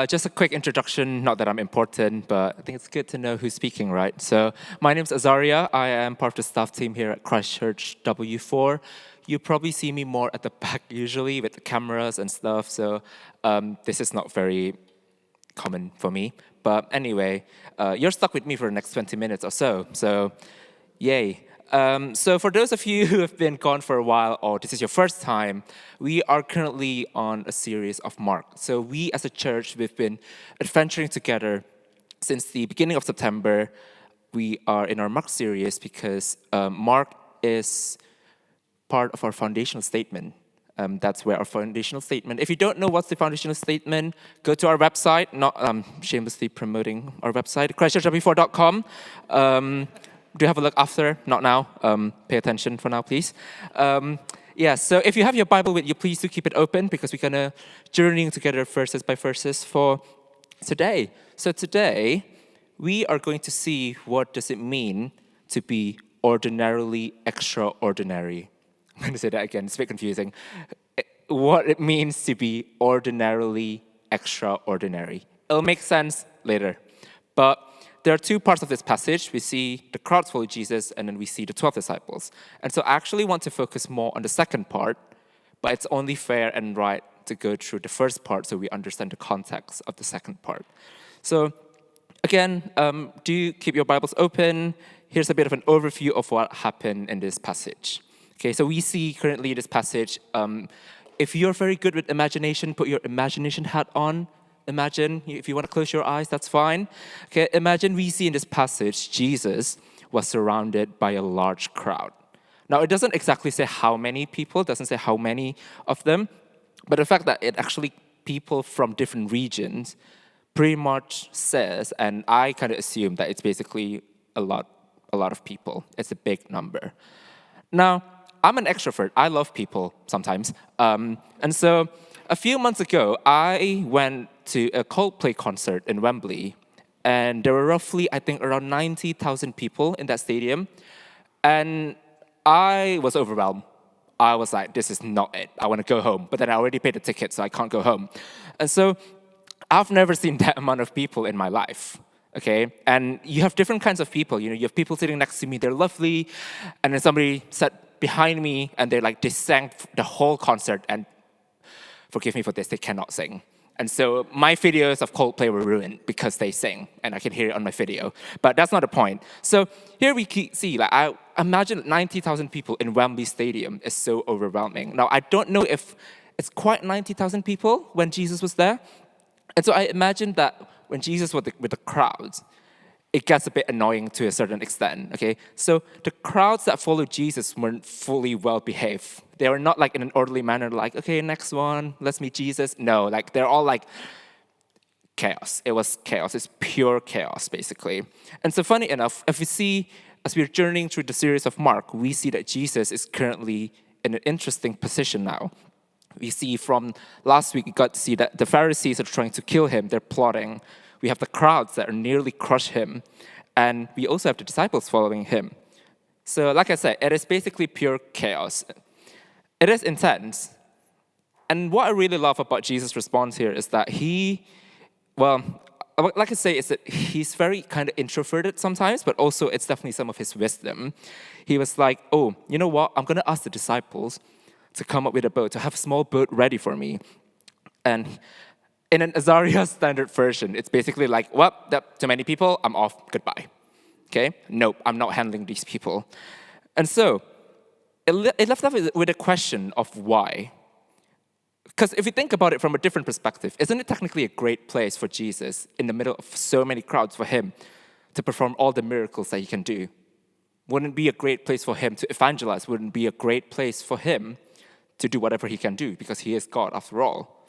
just a quick introduction, not that I'm important, but I think it's good to know who's speaking, right? So my name's Azarya. I am part of the staff team here at Christchurch W4. You probably see me more at the back usually with the cameras and stuff, so this is not very common for me. But anyway, you're stuck with me for the next 20 minutes or so yay. So for those of you who have been gone for a while, or this is your first time, we are currently on a series of Mark. So we as a church, we've been adventuring together since the beginning of September. We are in our Mark series because Mark is part of our foundational statement. That's where our foundational statement. If you don't know what's the foundational statement, go to our website, not shamelessly promoting our website, christchurchw4.com. Do have a look after, not now. Pay attention for now, please. So if you have your Bible with you, please do keep it open because we're going to journey together verses by verses for today. So today, we are going to see what does it mean to be ordinarily extraordinary. I'm going to say that again, it's a bit confusing. What it means to be ordinarily extraordinary. It'll make sense later. But there are two parts of this passage. We see the crowds follow Jesus, and then we see the 12 disciples. And so I actually want to focus more on the second part, but it's only fair and right to go through the first part so we understand the context of the second part. So again, do keep your Bibles open. Here's a bit of an overview of what happened in this passage. Okay, so we see currently this passage. If you're very good with imagination, put your imagination hat on. Imagine, if you want to close your eyes, that's fine. Okay, imagine we see in this passage, Jesus was surrounded by a large crowd. Now, it doesn't exactly say how many people, it doesn't say how many of them, but the fact that it actually people from different regions pretty much says, and I kind of assume that it's basically a lot of people. It's a big number. Now, I'm an extrovert. I love people sometimes. And so a few months ago, I went to a Coldplay concert in Wembley, and there were roughly, I think, around 90,000 people in that stadium, and I was overwhelmed. I was like, this is not it. I want to go home, but then I already paid the ticket, so I can't go home. And so I've never seen that amount of people in my life, okay? And you have different kinds of people. You have people sitting next to me, they're lovely, and then somebody sat behind me, and they sang the whole concert, and forgive me for this, they cannot sing. And so my videos of Coldplay were ruined because they sing, and I can hear it on my video. But that's not the point. So here we see, I imagine 90,000 people in Wembley Stadium is so overwhelming. Now, I don't know if it's quite 90,000 people when Jesus was there. And so I imagine that when Jesus was with the crowds, it gets a bit annoying to a certain extent, okay? So the crowds that followed Jesus weren't fully well-behaved. They were not in an orderly manner, okay, next one, let's meet Jesus. No, they're all chaos. It was chaos. It's pure chaos, basically. And so funny enough, if we see, as we're journeying through the series of Mark, we see that Jesus is currently in an interesting position now. We see from last week, we got to see that the Pharisees are trying to kill him. They're plotting. We have the crowds that are nearly crush him, and we also have the disciples following him. So like I said, it is basically pure chaos. It is intense. And what I really love about Jesus' response here is that like I say, is that he's very kind of introverted sometimes, but also it's definitely some of his wisdom. He was like, oh, you know what? I'm going to ask the disciples to come up with a boat, to have a small boat ready for me. And in an Azarya standard version, it's basically too many people, I'm off, goodbye. Okay? Nope, I'm not handling these people. And so, it left us with a question of why. Because if you think about it from a different perspective, isn't it technically a great place for Jesus, in the middle of so many crowds, for him to perform all the miracles that he can do? Wouldn't it be a great place for him to evangelize? Wouldn't it be a great place for him to do whatever he can do? Because he is God after all.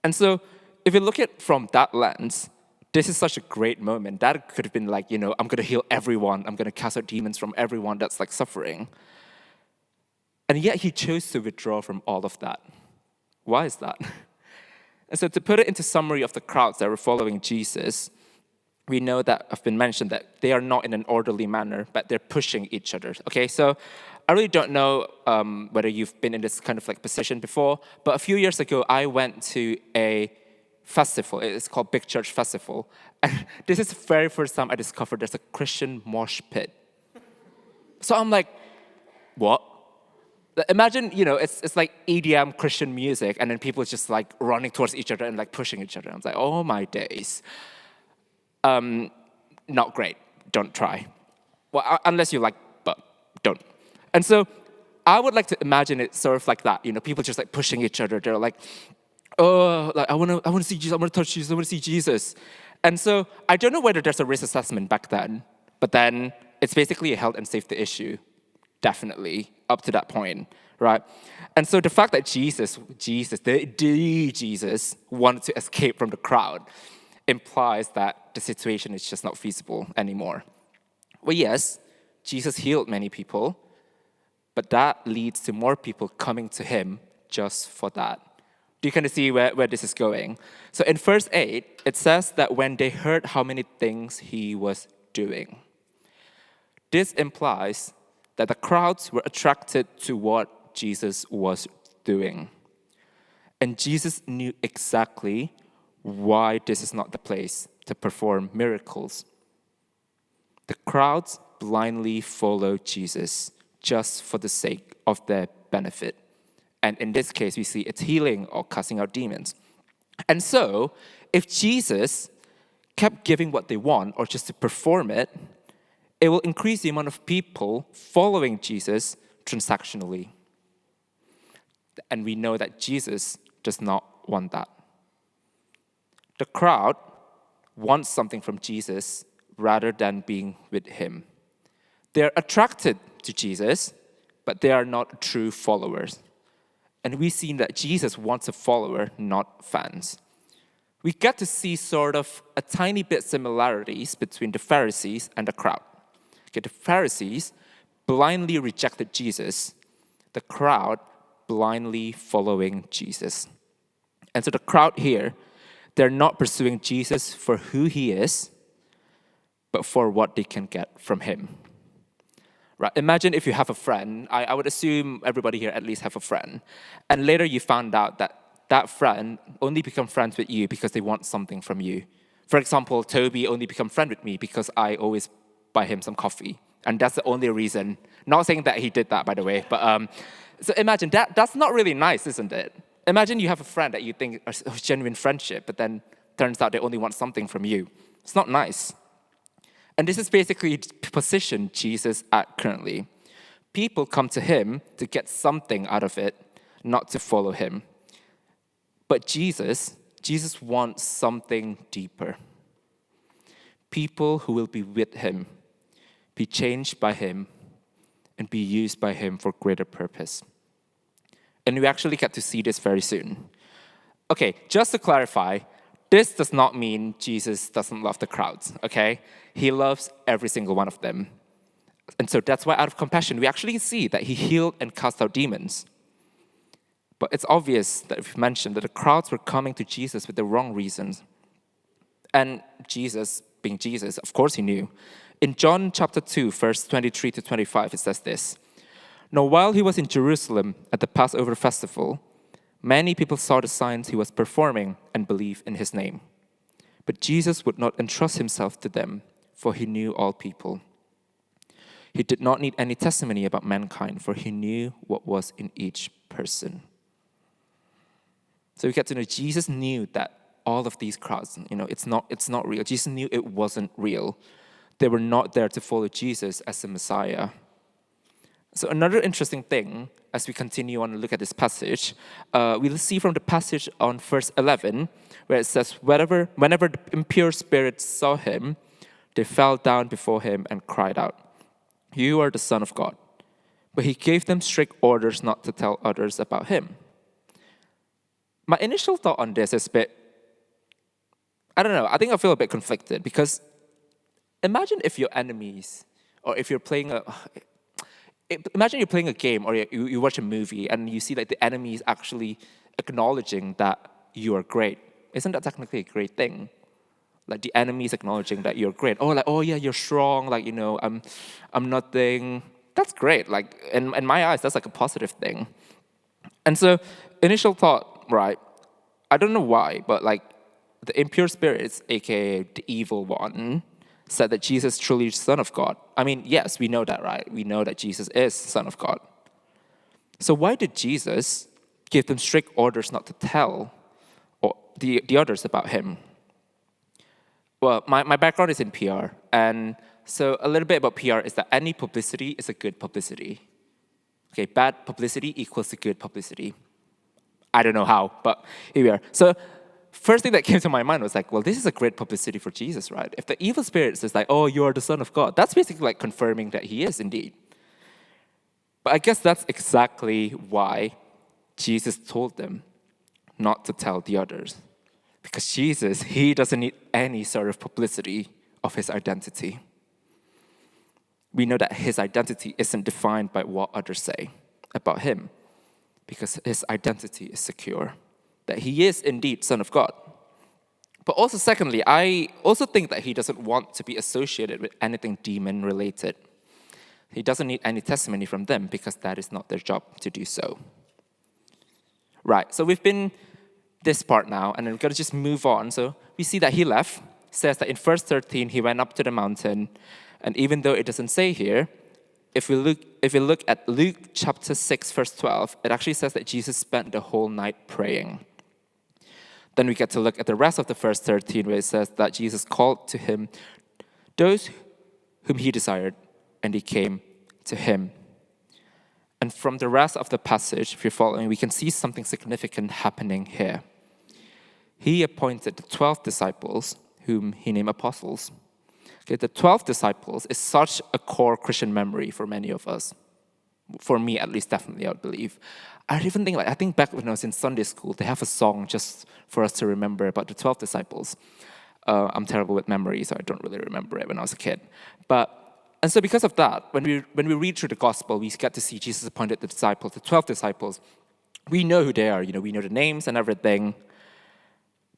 And so, if you look at it from that lens, this is such a great moment. That could have been I'm going to heal everyone. I'm going to cast out demons from everyone that's suffering. And yet he chose to withdraw from all of that. Why is that? And so to put it into summary of the crowds that were following Jesus, we know that have been mentioned that they are not in an orderly manner, but they're pushing each other. Okay, so I really don't know whether you've been in this kind of position before, but a few years ago, I went to a festival. It's called Big Church Festival. And this is the very first time I discovered there's a Christian mosh pit. So I'm like, what? Imagine, it's like EDM Christian music, and then people just like running towards each other and like pushing each other. I was like, oh my days. Not great. Don't try. Well, unless you like, but don't. And so I would like to imagine it sort of like that. People just like pushing each other. They're like, oh, like I want to see Jesus. I want to touch Jesus. I want to see Jesus. And so I don't know whether there's a risk assessment back then, but then it's basically a health and safety issue, definitely up to that point, right? And so the fact that Jesus, the Jesus wanted to escape from the crowd implies that the situation is just not feasible anymore. Well, yes, Jesus healed many people, but that leads to more people coming to him just for that. Do you kind of see where this is going? So in verse 8, it says that when they heard how many things he was doing, this implies that the crowds were attracted to what Jesus was doing. And Jesus knew exactly why this is not the place to perform miracles. The crowds blindly follow Jesus just for the sake of their benefit. And in this case, we see it's healing or casting out demons. And so, if Jesus kept giving what they want or just to perform it, it will increase the amount of people following Jesus transactionally. And we know that Jesus does not want that. The crowd wants something from Jesus rather than being with him. They're attracted to Jesus, but they are not true followers. And we've seen that Jesus wants a follower, not fans. We get to see sort of a tiny bit similarities between the Pharisees and the crowd. Okay, the Pharisees blindly rejected Jesus, the crowd blindly following Jesus. And so the crowd here, they're not pursuing Jesus for who he is, but for what they can get from him. Right? Imagine if you have a friend. I would assume everybody here at least have a friend. And later you found out that that friend only become friends with you because they want something from you. For example, Toby only become friend with me because I always buy him some coffee. And that's the only reason. Not saying that he did that, by the way. But so imagine, that's not really nice, isn't it? Imagine you have a friend that you think is a genuine friendship, but then turns out they only want something from you. It's not nice. And this is basically the position Jesus at currently. People come to him to get something out of it, not to follow him. But Jesus wants something deeper. People who will be with him, be changed by him, and be used by him for greater purpose. And we actually get to see this very soon. Okay, just to clarify, this does not mean Jesus doesn't love the crowds, okay? He loves every single one of them. And so that's why out of compassion, we actually see that he healed and cast out demons. But it's obvious that we've mentioned that the crowds were coming to Jesus with the wrong reasons. And Jesus, being Jesus, of course he knew. In John chapter 2, verse 23 to 25, it says this. Now, while he was in Jerusalem at the Passover festival, many people saw the signs he was performing and believed in his name. But Jesus would not entrust himself to them, for he knew all people. He did not need any testimony about mankind, for he knew what was in each person. So we get to know Jesus knew that all of these crowds, it's not real. Jesus knew it wasn't real. They were not there to follow Jesus as the Messiah. So another interesting thing, as we continue on and look at this passage, we'll see from the passage on verse 11, where it says, whenever the impure spirits saw him, they fell down before him and cried out, "You are the Son of God." But he gave them strict orders not to tell others about him. My initial thought on this is I don't know, I think I feel a bit conflicted, because imagine if your enemies, or if you're playing imagine you're playing a game or you watch a movie and you see that the enemy is actually acknowledging that you are great. Isn't that technically a great thing? Like the enemy is acknowledging that you're great. Oh yeah, you're strong. I'm nothing. That's great. Like in my eyes, that's like a positive thing. And so initial thought, right? I don't know why, but like the impure spirits, aka the evil one, said that Jesus is truly the Son of God. I mean, yes, we know that, right? We know that Jesus is the Son of God. So why did Jesus give them strict orders not to tell the others about him? Well, my background is in PR, and so a little bit about PR is that any publicity is a good publicity. Okay, bad publicity equals to good publicity. I don't know how, but here we are. So first thing that came to my mind was like, well, this is a great publicity for Jesus, right? If the evil spirit says like, oh, you are the Son of God, that's basically like confirming that he is indeed. But I guess that's exactly why Jesus told them not to tell the others. Because Jesus, he doesn't need any sort of publicity of his identity. We know that his identity isn't defined by what others say about him, because his identity is secure, that he is indeed Son of God. But also secondly, I also think that he doesn't want to be associated with anything demon-related. He doesn't need any testimony from them because that is not their job to do so. Right, so we've been this part now, and then we're going to just move on. So we see that he left. It says that in verse 13, he went up to the mountain, and even though it doesn't say here, if we look at Luke chapter 6, verse 12, it actually says that Jesus spent the whole night praying. Then we get to look at the rest of the verse 13, where it says that Jesus called to him those whom he desired, and he came to him. And from the rest of the passage, if you're following, we can see something significant happening here. He appointed the 12 disciples, whom he named apostles. Okay, the 12 disciples is such a core Christian memory for many of us. For me, at least, definitely, I would believe. I think back when I was in Sunday school, they have a song just for us to remember about the 12 disciples. I'm terrible with memory, so I don't really remember it when I was a kid. And so because of that, when we read through the gospel, we get to see Jesus appointed the disciples, the 12 disciples. We know who they are, we know the names and everything.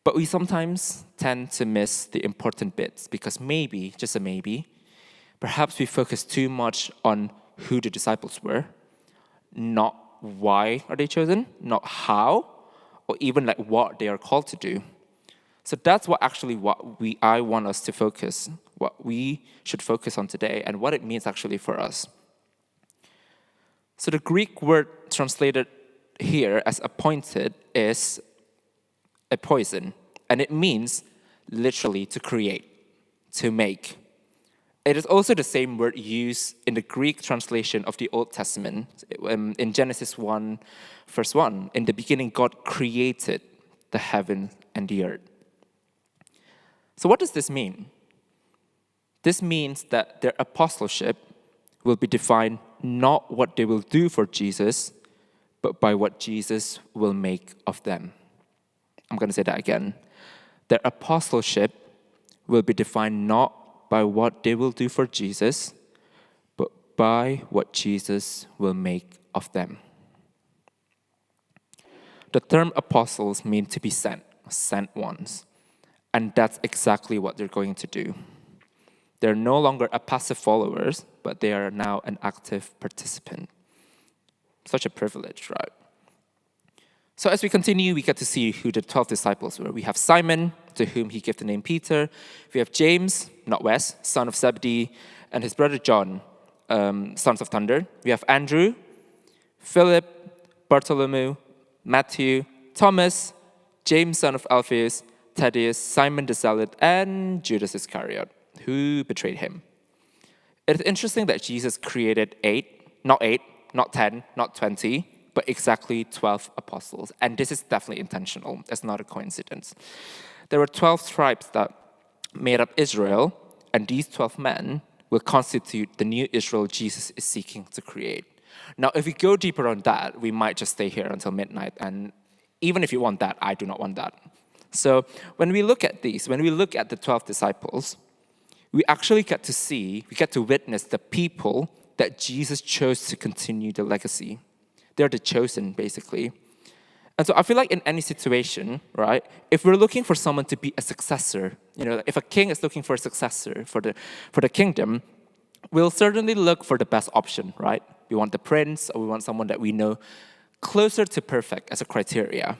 But we sometimes tend to miss the important bits because maybe, just a maybe, perhaps we focus too much on who the disciples were, not why are they chosen, not how, or even like what they are called to do. So that's what I want us to focus, what we should focus on today, and what it means actually for us. So the Greek word translated here as appointed is a poison, and it means literally to create, to make. It is also the same word used in the Greek translation of the Old Testament. In Genesis 1, verse 1, in the beginning God created the heaven and the earth. So what does this mean? This means that their apostleship will be defined not what they will do for Jesus, but by what Jesus will make of them. I'm going to say that again. Their apostleship will be defined not by what they will do for Jesus, but by what Jesus will make of them. The term apostles mean to be sent ones. And that's exactly what they're going to do. They're no longer a passive followers, but they are now an active participant. Such a privilege, right? So as we continue, we get to see who the 12 disciples were. We have Simon, to whom he gave the name Peter. We have James, not Wes, son of Zebedee, and his brother John, sons of thunder. We have Andrew, Philip, Bartholomew, Matthew, Thomas, James, son of Alphaeus, Thaddeus, Simon the Zealot, and Judas Iscariot, who betrayed him. It is interesting that Jesus created 8, not 10, not 20, but exactly 12 apostles. And this is definitely intentional. It's not a coincidence. There were 12 tribes that made up Israel, and these 12 men will constitute the new Israel Jesus is seeking to create. Now, if we go deeper on that, we might just stay here until midnight. And even if you want that, I do not want that. So when we look at these, when we look at the 12 disciples, we actually get to witness the people that Jesus chose to continue the legacy. They're the chosen, basically. And so I feel like in any situation, right, if we're looking for someone to be a successor, if a king is looking for a successor for the kingdom, we'll certainly look for the best option, right? We want the prince, or we want someone that we know closer to perfect as a criteria.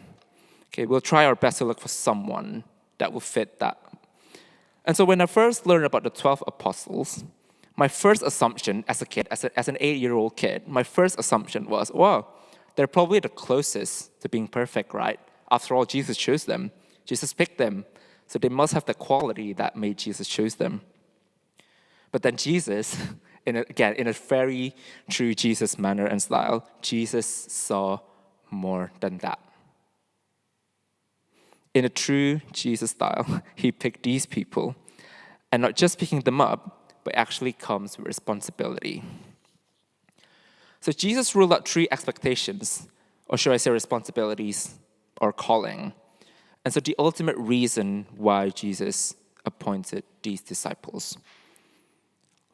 Okay, we'll try our best to look for someone that will fit that. And so when I first learned about the 12 apostles, my first assumption as a kid, as an 8-year-old kid, my first assumption was, wow, they're probably the closest to being perfect, right? After all, Jesus chose them. Jesus picked them. So they must have the quality that made Jesus choose them. But then Jesus, in a very true Jesus manner and style, Jesus saw more than that. In a true Jesus style, he picked these people. And not just picking them up, but actually comes with responsibility. So Jesus ruled out 3 expectations, or should I say responsibilities, or calling. And so the ultimate reason why Jesus appointed these disciples.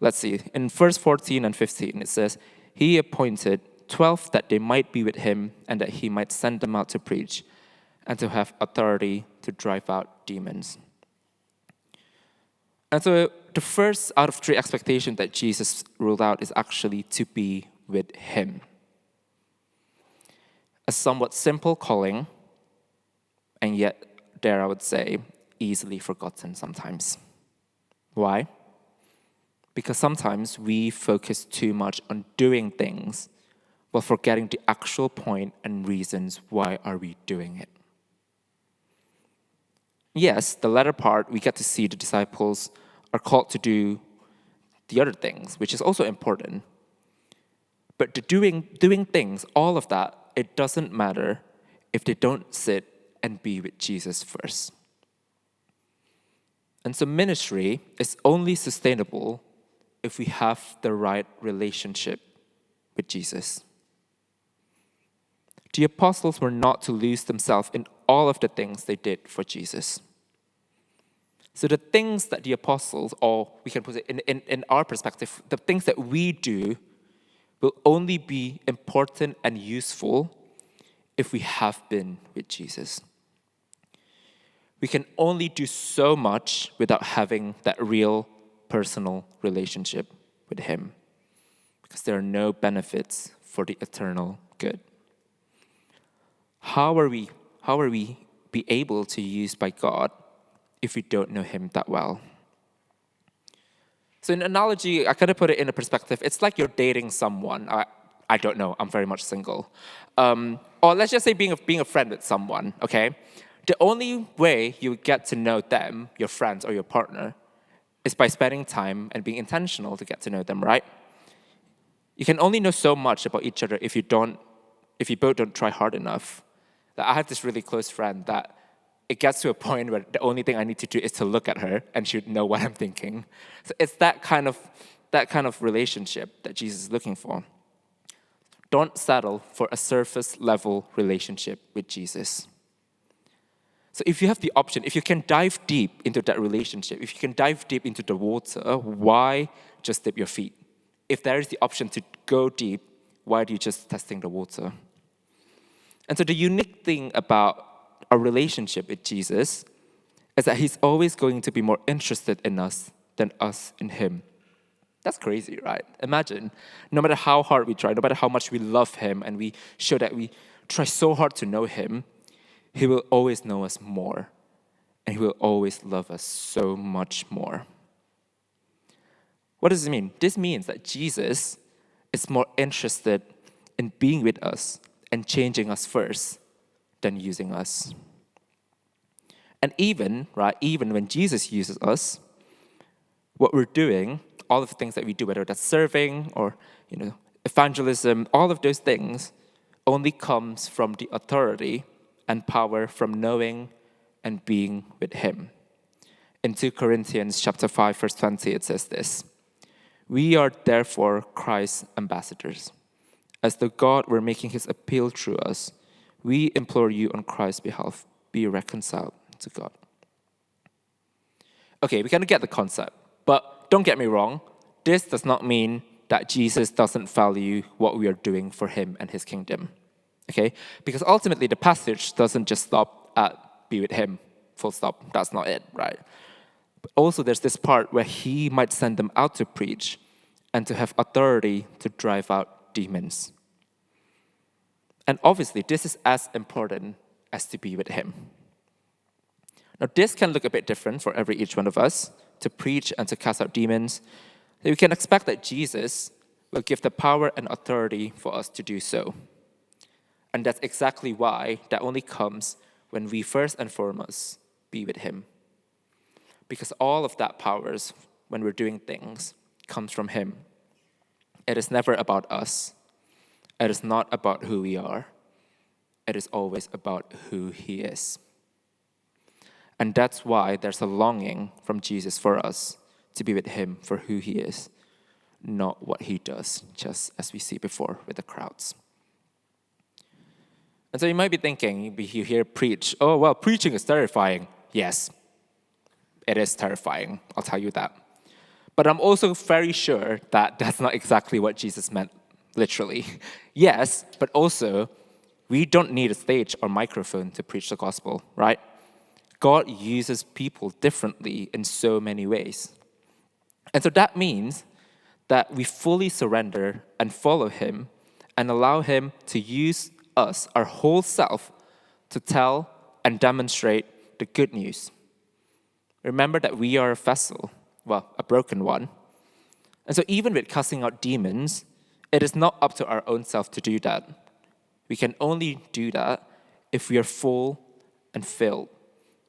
Let's see, in verse 14 and 15, it says, he appointed 12 that they might be with him and that he might send them out to preach and to have authority to drive out demons. And so the first out of 3 expectations that Jesus ruled out is actually to be with him. A somewhat simple calling, and yet, dare I would say, easily forgotten sometimes. Why? Because sometimes we focus too much on doing things while forgetting the actual point and reasons why are we doing it. Yes, the latter part, we get to see the disciples are called to do the other things, which is also important. But the doing things, all of that, it doesn't matter if they don't sit and be with Jesus first. And so ministry is only sustainable if we have the right relationship with Jesus. The apostles were not to lose themselves in all of the things they did for Jesus. So the things that the apostles, or we can put it in our perspective, the things that we do will only be important and useful if we have been with Jesus. We can only do so much without having that real personal relationship with him, because there are no benefits for the eternal good. How are we be able to use by God if we don't know him that well? So in analogy, I kind of put it in a perspective. It's like you're dating someone. I don't know. I'm very much single. Or let's just say being a friend with someone, okay? The only way you get to know them, your friends or your partner, is by spending time and being intentional to get to know them, right? You can only know so much about each other if you both don't try hard enough. I have this really close friend that it gets to a point where the only thing I need to do is to look at her and she would know what I'm thinking. So it's that kind of relationship that Jesus is looking for. Don't settle for a surface level relationship with Jesus. So if you have the option, if you can dive deep into that relationship, if you can dive deep into the water, why just dip your feet? If there is the option to go deep, why are you just testing the water? And so the unique thing about our relationship with Jesus is that he's always going to be more interested in us than us in him. That's crazy, right? Imagine, no matter how hard we try, no matter how much we love him and we show that we try so hard to know him, he will always know us more, and he will always love us so much more. What does it mean? This means that Jesus is more interested in being with us and changing us first than using us. And even when Jesus uses us, what we're doing, all of the things that we do, whether that's serving or evangelism, all of those things only comes from the authority and power from knowing and being with him. In 2 Corinthians chapter 5, verse 20, it says this: "We are therefore Christ's ambassadors. As though God were making his appeal through us, we implore you on Christ's behalf, be reconciled to God." Okay, we kind of get the concept, but don't get me wrong, this does not mean that Jesus doesn't value what we are doing for him and his kingdom. Okay? Because ultimately the passage doesn't just stop at be with him, full stop. That's not it, right? But also there's this part where he might send them out to preach and to have authority to drive out demons. And obviously this is as important as to be with him. Now, this can look a bit different for each one of us, to preach and to cast out demons. We can expect that Jesus will give the power and authority for us to do so. And that's exactly why that only comes when we first and foremost be with him. Because all of that powers, when we're doing things, comes from him. It is never about us. It is not about who we are. It is always about who he is. And that's why there's a longing from Jesus for us to be with him for who he is, not what he does, just as we see before with the crowds. And so you might be thinking, you hear preach, oh, well, preaching is terrifying. Yes, it is terrifying, I'll tell you that. But I'm also very sure that that's not exactly what Jesus meant, literally. Yes, but also, we don't need a stage or microphone to preach the gospel, right? God uses people differently in so many ways. And so that means that we fully surrender and follow him and allow him to use us, our whole self, to tell and demonstrate the good news. Remember that we are a vessel, well, a broken one. And so even with casting out demons, it is not up to our own self to do that. We can only do that if we are full and filled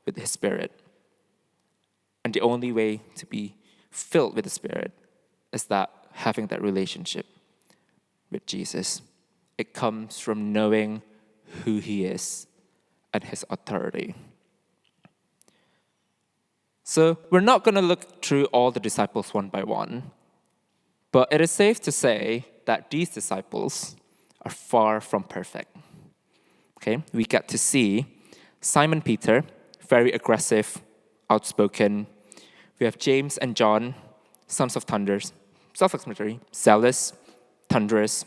with his Spirit. And the only way to be filled with the Spirit is that having that relationship with Jesus. It comes from knowing who he is and his authority. So we're not going to look through all the disciples one by one, but it is safe to say that these disciples are far from perfect. Okay, we get to see Simon Peter, very aggressive, outspoken. We have James and John, sons of thunders, self-explanatory, zealous, thunderous.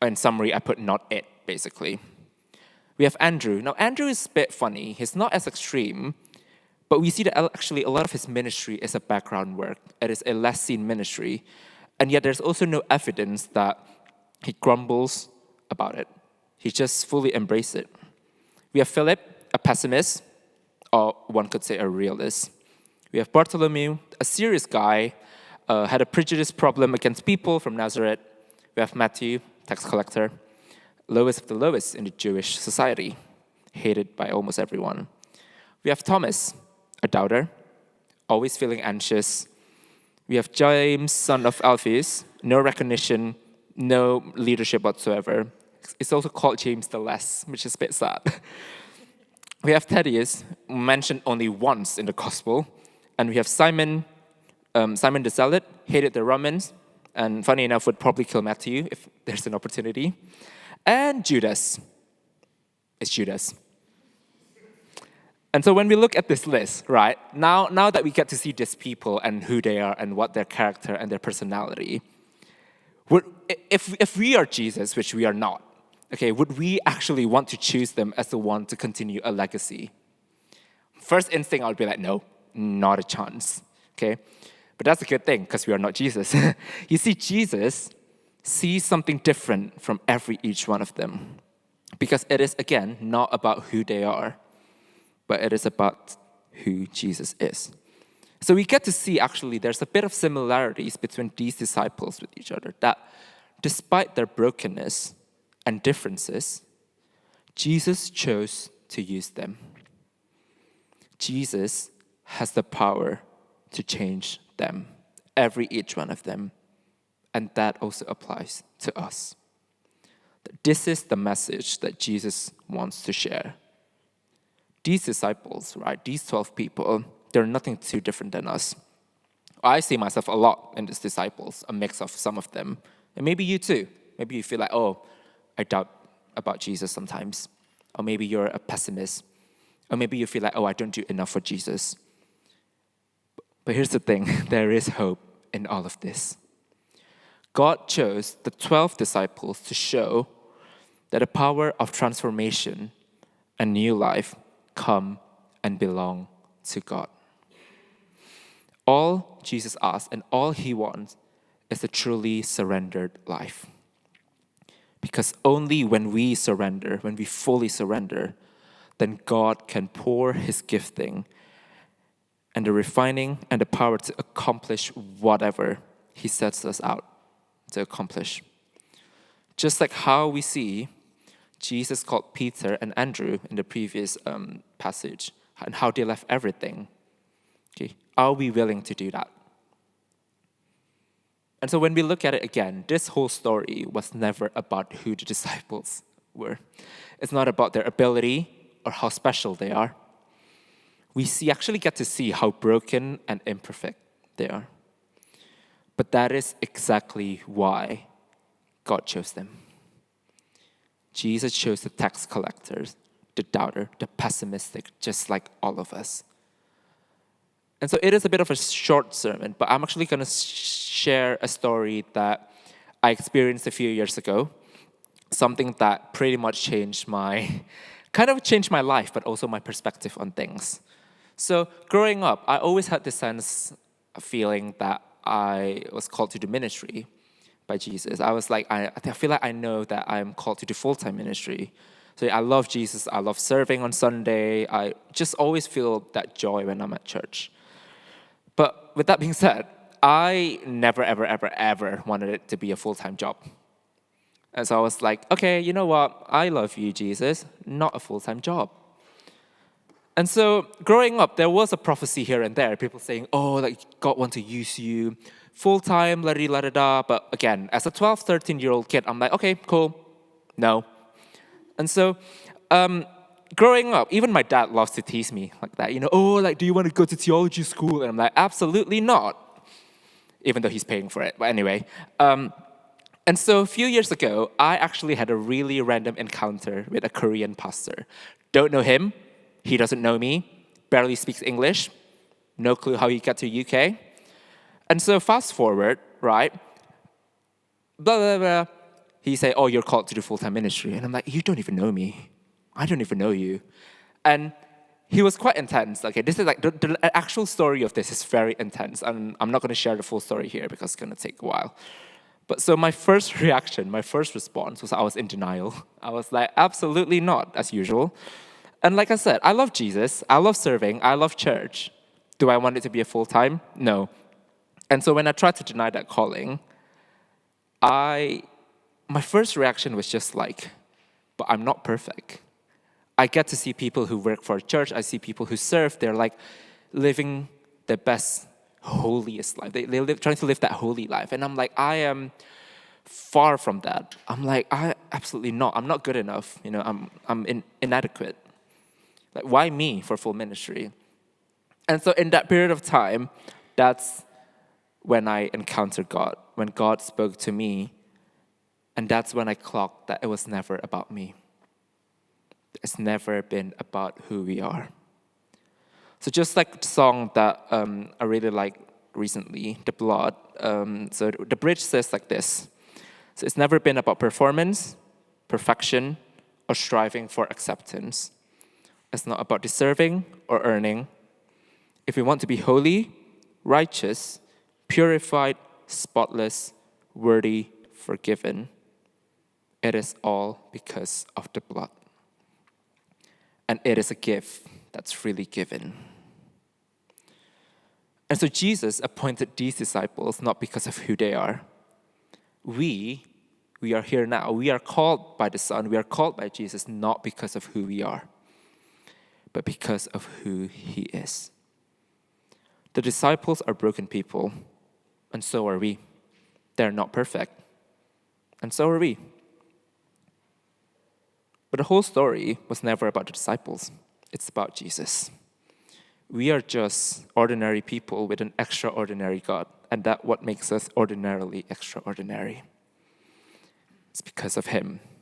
In summary, I put not it, basically. We have Andrew. Now, Andrew is a bit funny. He's not as extreme, but we see that actually a lot of his ministry is a background work. It is a less seen ministry. And yet there's also no evidence that he grumbles about it. He just fully embraces it. We have Philip, a pessimist, or one could say a realist. We have Bartholomew, a serious guy, had a prejudice problem against people from Nazareth. We have Matthew, tax collector, lowest of the lowest in the Jewish society, hated by almost everyone. We have Thomas, a doubter, always feeling anxious. We have James, son of Alphaeus, no recognition, no leadership whatsoever. It's also called James the Less, which is a bit sad. We have Thaddeus, mentioned only once in the gospel. And we have Simon the Zealot, hated the Romans, and funny enough, would probably kill Matthew if there's an opportunity. And Judas. It's Judas. And so when we look at this list, right, now that we get to see these people and who they are and what their character and their personality, if we are Jesus, which we are not, okay, would we actually want to choose them as the one to continue a legacy? First instinct, I would be like, no, not a chance, okay? But that's a good thing, because we are not Jesus. You see, Jesus sees something different from each one of them. Because it is, again, not about who they are, but it is about who Jesus is. So we get to see, actually, there's a bit of similarities between these disciples with each other, that despite their brokenness and differences, Jesus chose to use them. Jesus has the power to change them, each one of them. And that also applies to us. This is the message that Jesus wants to share. These disciples, right, these 12 people, they're nothing too different than us. I see myself a lot in these disciples, a mix of some of them. And maybe you too. Maybe you feel like, oh, I doubt about Jesus sometimes. Or maybe you're a pessimist. Or maybe you feel like, oh, I don't do enough for Jesus. But here's the thing, there is hope in all of this. God chose the 12 disciples to show that the power of transformation and new life come and belong to God. All Jesus asks and all he wants is a truly surrendered life. Because only when we surrender, when we fully surrender, then God can pour his gifting and the refining and the power to accomplish whatever he sets us out to accomplish. Just like how we see Jesus called Peter and Andrew in the previous passage, and how they left everything. Okay, are we willing to do that? And so when we look at it again, this whole story was never about who the disciples were. It's not about their ability or how special they are. We actually get to see how broken and imperfect they are. But that is exactly why God chose them. Jesus chose the tax collectors, the doubter, the pessimistic, just like all of us. And so it is a bit of a short sermon, but I'm actually going to share a story that I experienced a few years ago, something that pretty much changed my life, but also my perspective on things. So growing up, I always had this feeling that I was called to do ministry by Jesus. I was like, I feel like I know that I'm called to do full-time ministry. So I love Jesus. I love serving on Sunday. I just always feel that joy when I'm at church. But with that being said, I never, ever, ever, ever wanted it to be a full-time job. And so I was like, okay, you know what? I love you, Jesus, not a full-time job. And so growing up, there was a prophecy here and there, people saying, oh, like God wants to use you full-time, la-di-da-da-da. But again, as a 12, 13-year-old kid, I'm like, okay, cool, no. And so growing up, even my dad loves to tease me like that, oh, like, do you want to go to theology school? And I'm like, absolutely not, even though he's paying for it. But anyway, and so a few years ago, I actually had a really random encounter with a Korean pastor. Don't know him. He doesn't know me, barely speaks English, no clue how he got to UK. And so fast forward, right, blah, blah, blah. He said, oh, you're called to do full-time ministry. And I'm like, you don't even know me. I don't even know you. And he was quite intense. Okay, this is like, the actual story of this is very intense. And I'm not going to share the full story here because it's going to take a while. But so my first reaction, my first response was I was in denial. I was like, absolutely not, as usual. And like I said, I love Jesus, I love serving, I love church. Do I want it to be a full-time? No. And so when I tried to deny that calling, my first reaction was just like, but I'm not perfect. I get to see people who work for a church, I see people who serve, they're like living their best, holiest life. They're trying to live that holy life. And I'm like, I am far from that. I'm like, absolutely not. I'm not good enough. I'm inadequate. Like, why me for full ministry? And so in that period of time, that's when I encountered God, when God spoke to me, and that's when I clocked that it was never about me. It's never been about who we are. So just like the song that I really like recently, The Blood, so the bridge says like this. So it's never been about performance, perfection, or striving for acceptance. It's not about deserving or earning. If we want to be holy, righteous, purified, spotless, worthy, forgiven, it is all because of the blood. And it is a gift that's freely given. And so Jesus appointed these disciples not because of who they are. We are here now. We are called by the Son. We are called by Jesus not because of who we are, but because of who he is. The disciples are broken people, and so are we. They're not perfect, and so are we. But the whole story was never about the disciples. It's about Jesus. We are just ordinary people with an extraordinary God, and that's what makes us ordinarily extraordinary. It's because of him,